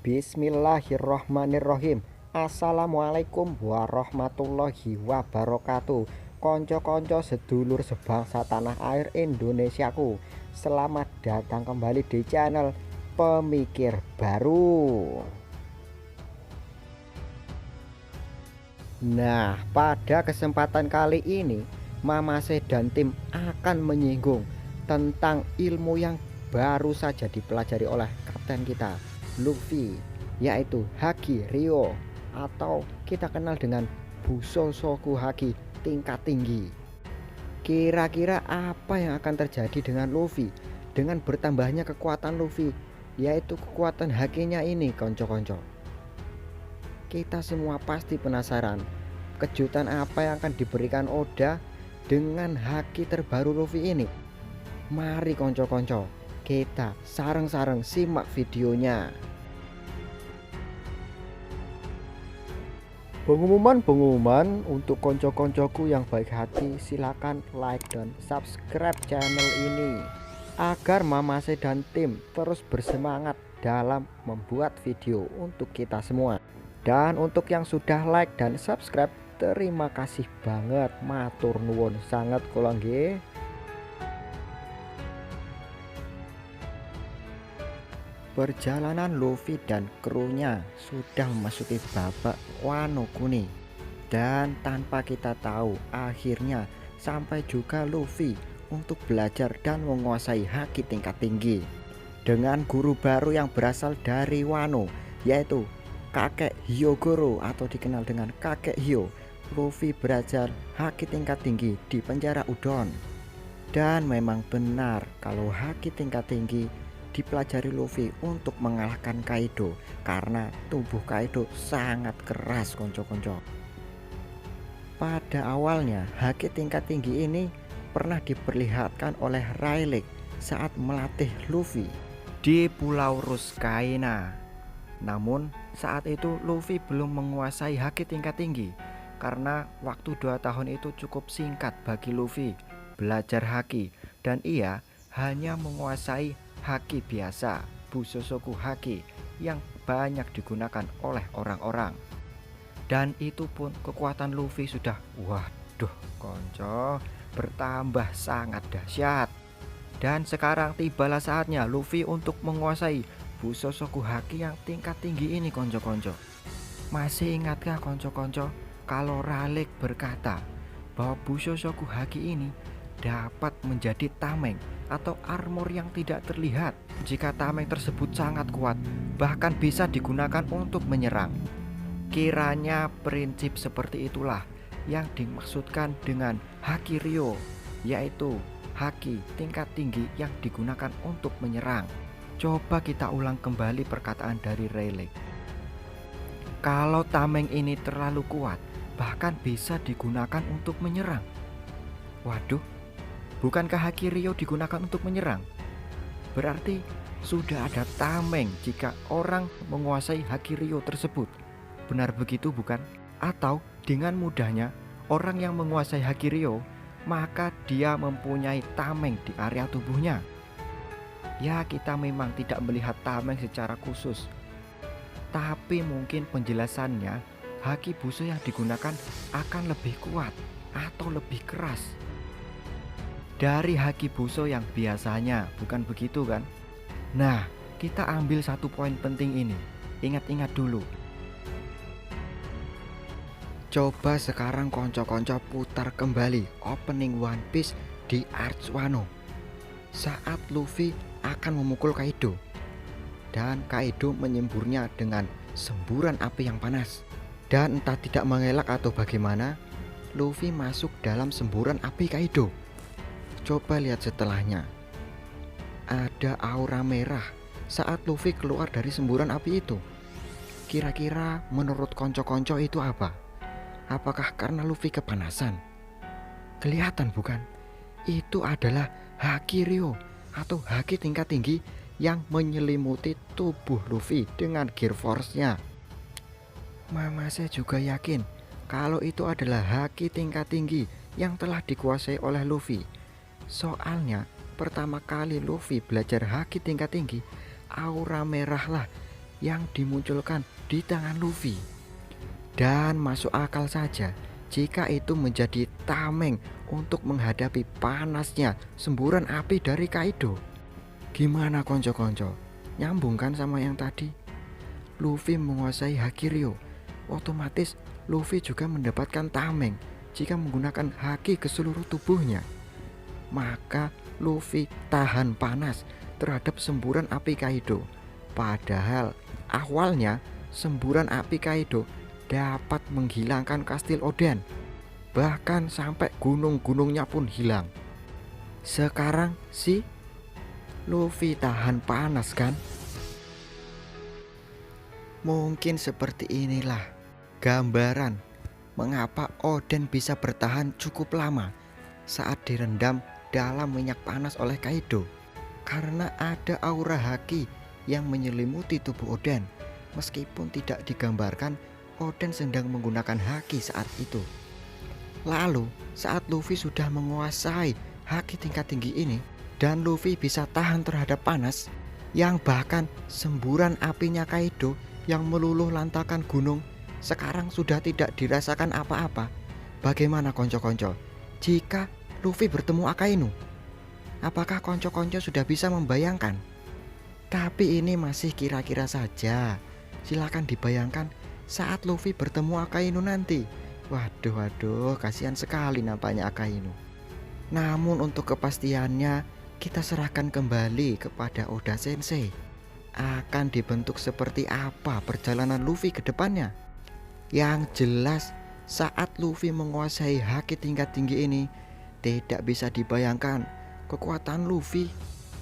Bismillahirrohmanirrohim. Assalamualaikum warahmatullahi wabarakatuh. Konco-konco sedulur sebangsa tanah air Indonesiaku, selamat datang kembali di channel Pemikir Baru. Nah, pada kesempatan kali ini Mamase dan tim akan menyinggung tentang ilmu yang baru saja dipelajari oleh kapten kita Luffy, yaitu Haki Ryo atau kita kenal dengan Busoshoku Haki tingkat tinggi. Kira-kira apa yang akan terjadi dengan Luffy dengan bertambahnya kekuatan Luffy, yaitu kekuatan hakinya ini, konco-konco? Kita semua pasti penasaran kejutan apa yang akan diberikan Oda dengan haki terbaru Luffy ini. Mari konco-konco, kita sareng-sareng simak videonya. Pengumuman untuk konco-koncoku yang baik hati, silakan like dan subscribe channel ini agar Mamase dan tim terus bersemangat dalam membuat video untuk kita semua. Dan untuk yang sudah like dan subscribe, terima kasih banget, matur nuwun sangat kula nggih. Perjalanan Luffy dan krunya sudah memasuki babak Wano Kuni, dan tanpa kita tahu akhirnya sampai juga Luffy untuk belajar dan menguasai haki tingkat tinggi dengan guru baru yang berasal dari Wano, yaitu kakek Hyogoro atau dikenal dengan kakek Hyo. Luffy belajar haki tingkat tinggi di penjara Udon, dan memang benar kalau haki tingkat tinggi dipelajari Luffy untuk mengalahkan Kaido karena tubuh Kaido sangat keras, konco-konco. Pada awalnya haki tingkat tinggi ini pernah diperlihatkan oleh Rayleigh saat melatih Luffy di Pulau Ruskaina. Namun saat itu Luffy belum menguasai haki tingkat tinggi karena waktu 2 tahun itu cukup singkat bagi Luffy belajar haki, dan ia hanya menguasai haki biasa, Busoshoku Haki, yang banyak digunakan oleh orang-orang. Dan itu pun kekuatan Luffy sudah, waduh konco, bertambah sangat dahsyat. Dan sekarang tibalah saatnya Luffy untuk menguasai Busoshoku Haki yang tingkat tinggi ini, konco-konco. Masih ingatkah konco-konco kalau Rayleigh berkata bahwa Busoshoku Haki ini dapat menjadi tameng atau armor yang tidak terlihat? Jika tameng tersebut sangat kuat, bahkan bisa digunakan untuk menyerang. Kiranya prinsip seperti itulah yang dimaksudkan dengan Haki Ryo, yaitu haki tingkat tinggi yang digunakan untuk menyerang. Coba kita ulang kembali perkataan dari Rayleigh. Kalau tameng ini terlalu kuat, bahkan bisa digunakan untuk menyerang. Waduh, bukankah haki Ryo digunakan untuk menyerang? Berarti sudah ada tameng jika orang menguasai haki Ryo tersebut. Benar begitu bukan? Atau dengan mudahnya orang yang menguasai haki Ryo, maka dia mempunyai tameng di area tubuhnya. Ya, kita memang tidak melihat tameng secara khusus, tapi mungkin penjelasannya haki buso yang digunakan akan lebih kuat atau lebih keras dari haki buso yang biasanya, bukan begitu kan? Nah, kita ambil satu poin penting ini. Ingat-ingat dulu. Coba sekarang konco-konco putar kembali opening One Piece di Arch Wano saat Luffy akan memukul Kaido, dan Kaido menyemburnya dengan semburan api yang panas. Dan entah tidak mengelak atau bagaimana, Luffy masuk dalam semburan api Kaido. Coba lihat setelahnya, ada aura merah saat Luffy keluar dari semburan api itu. Kira-kira menurut konco-konco itu apa? Apakah karena Luffy kepanasan? Kelihatan bukan? Itu adalah haki Ryo atau haki tingkat tinggi yang menyelimuti tubuh Luffy dengan gear force-nya. Mamase juga yakin kalau itu adalah haki tingkat tinggi yang telah dikuasai oleh Luffy. Soalnya pertama kali Luffy belajar haki tingkat tinggi, aura merah lah yang dimunculkan di tangan Luffy. Dan masuk akal saja jika itu menjadi tameng untuk menghadapi panasnya semburan api dari Kaido. Gimana konco-konco? Nyambung kan sama yang tadi? Luffy menguasai Haki Ryo, otomatis Luffy juga mendapatkan tameng jika menggunakan haki ke seluruh tubuhnya. Maka Luffy tahan panas terhadap semburan api Kaido. Padahal awalnya semburan api Kaido dapat menghilangkan kastil Oden, bahkan sampai gunung-gunungnya pun hilang. Sekarang sih Luffy tahan panas kan? Mungkin seperti inilah gambaran mengapa Oden bisa bertahan cukup lama saat direndam dalam minyak panas oleh Kaido. Karena ada aura haki yang menyelimuti tubuh Oden. Meskipun tidak digambarkan Oden sedang menggunakan haki saat itu. Lalu saat Luffy sudah menguasai haki tingkat tinggi ini, dan Luffy bisa tahan terhadap panas, yang bahkan semburan apinya Kaido yang meluluh lantakan gunung sekarang sudah tidak dirasakan apa-apa. Bagaimana konco-konco jika Luffy bertemu Akainu? Apakah konco-konco sudah bisa membayangkan? Tapi ini masih kira-kira saja. Silakan dibayangkan saat Luffy bertemu Akainu nanti. Waduh, kasihan sekali nampaknya Akainu. Namun untuk kepastiannya kita serahkan kembali kepada Oda Sensei. Akan dibentuk seperti apa perjalanan Luffy ke depannya? Yang jelas saat Luffy menguasai haki tingkat tinggi ini, tidak bisa dibayangkan kekuatan Luffy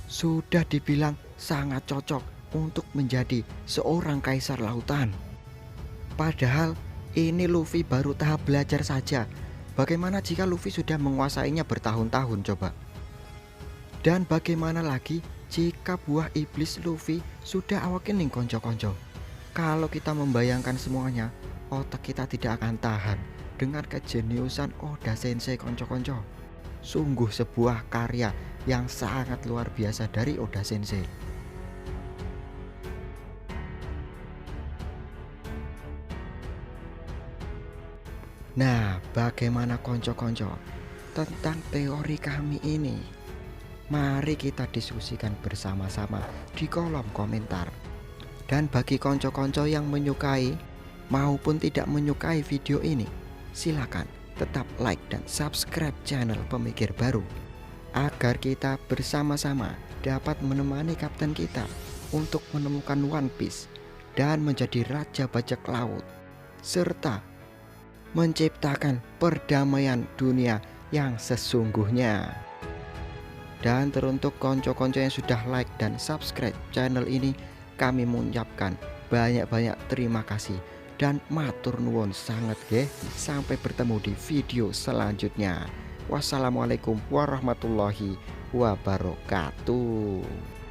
sudah dibilang sangat cocok untuk menjadi seorang kaisar lautan. Padahal ini Luffy baru tahap belajar saja. Bagaimana jika Luffy sudah menguasainya bertahun-tahun coba? Dan bagaimana lagi jika buah iblis Luffy sudah awakening konco-konco? Kalau kita membayangkan semuanya, otak kita tidak akan tahan dengan kejeniusan Oda Sensei konco-konco. Sungguh sebuah karya yang sangat luar biasa dari Oda Sensei. Nah, bagaimana konco-konco tentang teori kami ini? Mari kita diskusikan bersama-sama di kolom komentar. Dan bagi konco-konco yang menyukai maupun tidak menyukai video ini, silakan tetap like dan subscribe channel Pemikir Baru agar kita bersama-sama dapat menemani kapten kita untuk menemukan One Piece dan menjadi raja bajak laut, serta menciptakan perdamaian dunia yang sesungguhnya. Dan teruntuk konco-konco yang sudah like dan subscribe channel ini, kami mengucapkan banyak-banyak terima kasih dan matur nuwun sangat nggih. Sampai bertemu di video selanjutnya. Wassalamualaikum warahmatullahi wabarakatuh.